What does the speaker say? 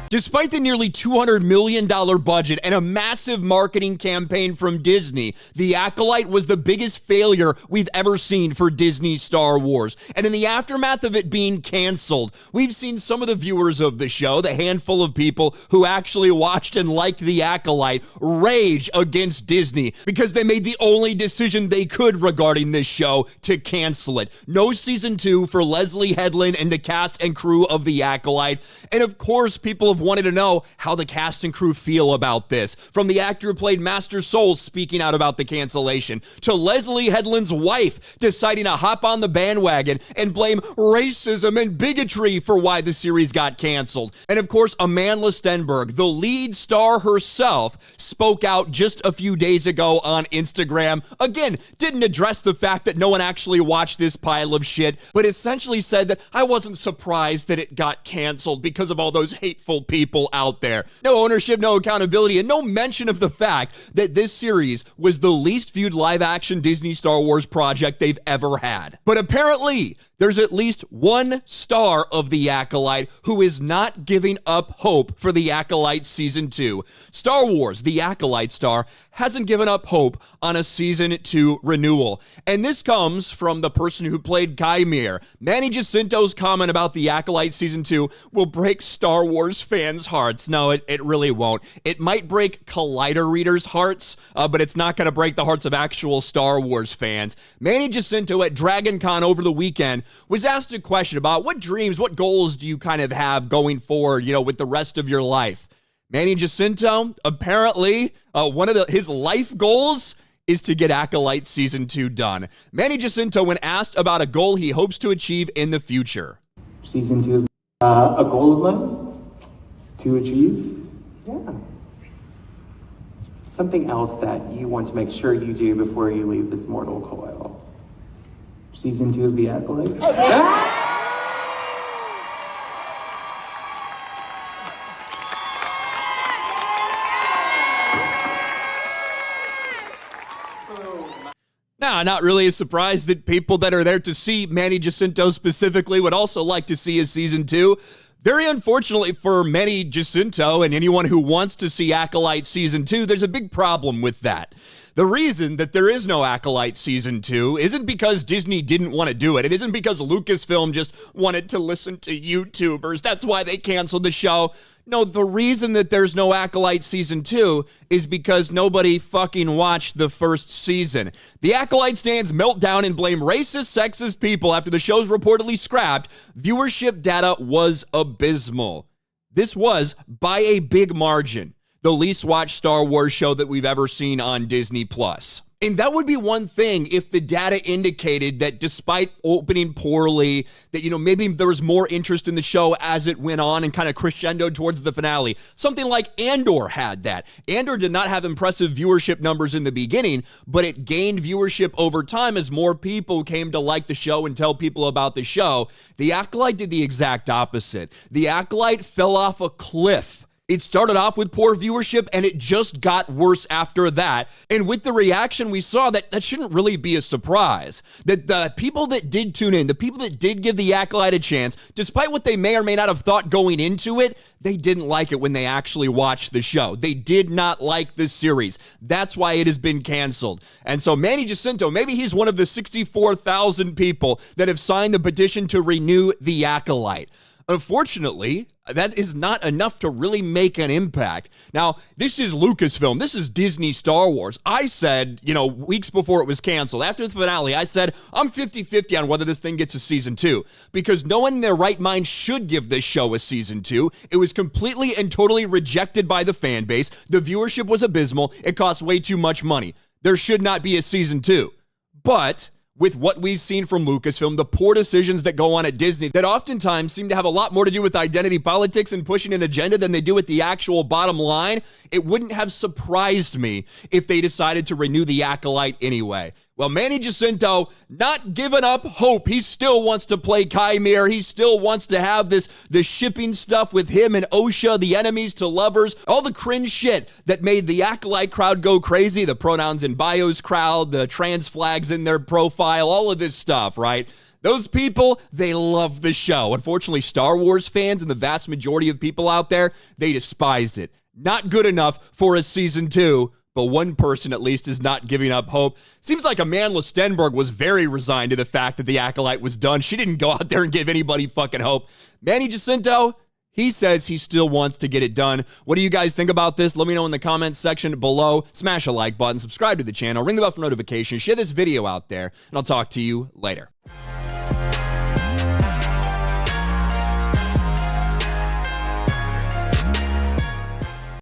Despite the nearly $200 million budget and a massive marketing campaign from Disney, The Acolyte was the biggest failure we've ever seen for Disney's Star Wars. And in the aftermath of it being canceled, we've seen some of the viewers of the show, the handful of people who actually watched and liked The Acolyte, rage against Disney because they made the only decision they could regarding this show to cancel it. No season 2 for Leslie Headland and the cast and crew of The Acolyte. And of course, people have wanted to know how the cast and crew feel about this. From the actor who played Master Soul speaking out about the cancellation, to Leslie Headland's wife deciding to hop on the bandwagon and blame racism and bigotry for why the series got canceled. And of course, Amandla Stenberg, the lead star herself, spoke out just a few days ago on Instagram. Again, didn't address the fact that no one actually watched this pile of shit, but essentially said that I wasn't surprised that it got canceled because of all those hateful people out there. No ownership, no accountability, and no mention of the fact that this series was the least viewed live-action Disney Star Wars project they've ever had. But apparently, there's at least one star of The Acolyte who is not giving up hope for The Acolyte Season 2. Star Wars, The Acolyte star, hasn't given up hope on a Season 2 renewal. And this comes from the person who played Chimere. Manny Jacinto's comment about The Acolyte Season 2 will break Star Wars fans' hearts. No, it really won't. It might break Collider readers' hearts, but it's not going to break the hearts of actual Star Wars fans. Manny Jacinto at Dragon Con over the weekend was asked a question about what dreams, what goals do you kind of have going forward, with the rest of your life. Manny Jacinto, apparently, one of his life goals is to get Acolyte Season 2 done. Manny Jacinto, when asked about a goal he hopes to achieve in the future. Season 2, a goal of mine to achieve? Yeah. Something else that you want to make sure you do before you leave this mortal coil. Season 2 of The Acolyte. Now, not really a surprise that people that are there to see Manny Jacinto specifically would also like to see his Season 2. Very unfortunately for Manny Jacinto and anyone who wants to see Acolyte Season 2, there's a big problem with that. The reason that there is no Acolyte Season 2 isn't because Disney didn't want to do it. It isn't because Lucasfilm just wanted to listen to YouTubers. That's why they canceled the show. No, the reason that there's no Acolyte Season 2 is because nobody fucking watched the first season. The Acolyte stands melt down and blame racist, sexist people after the show's reportedly scrapped. Viewership data was abysmal. This was, by a big margin, the least watched Star Wars show that we've ever seen on Disney+. And that would be one thing if the data indicated that despite opening poorly, that, maybe there was more interest in the show as it went on and kind of crescendoed towards the finale. Something like Andor had that. Andor did not have impressive viewership numbers in the beginning, but it gained viewership over time as more people came to like the show and tell people about the show. The Acolyte did the exact opposite. The Acolyte fell off a cliff. It started off with poor viewership, and it just got worse after that. And with the reaction we saw, that shouldn't really be a surprise. That the people that did tune in, the people that did give The Acolyte a chance, despite what they may or may not have thought going into it, they didn't like it when they actually watched the show. They did not like this series. That's why it has been canceled. And so Manny Jacinto, maybe he's one of the 64,000 people that have signed the petition to renew The Acolyte. Unfortunately, that is not enough to really make an impact. Now, this is Lucasfilm. This is Disney Star Wars. I said, weeks before it was canceled, after the finale, I said, I'm 50-50 on whether this thing gets a Season 2, because no one in their right mind should give this show a Season 2. It was completely and totally rejected by the fan base. The viewership was abysmal. It cost way too much money. There should not be a Season 2. But with what we've seen from Lucasfilm, the poor decisions that go on at Disney that oftentimes seem to have a lot more to do with identity politics and pushing an agenda than they do with the actual bottom line, it wouldn't have surprised me if they decided to renew The Acolyte anyway. Well, Manny Jacinto, not giving up hope. He still wants to play Chimere. He still wants to have this shipping stuff with him and Osha, the enemies to lovers, all the cringe shit that made the Acolyte crowd go crazy, the pronouns in bios crowd, the trans flags in their profile, all of this stuff, right? Those people, they love the show. Unfortunately, Star Wars fans and the vast majority of people out there, they despised it. Not good enough for a season 2, but one person at least is not giving up hope. Seems like Amanda Stenberg was very resigned to the fact that the Acolyte was done. She didn't go out there and give anybody fucking hope. Manny Jacinto, he says he still wants to get it done. What do you guys think about this? Let me know in the comments section below. Smash a like button, subscribe to the channel, ring the bell for notifications, share this video out there, and I'll talk to you later.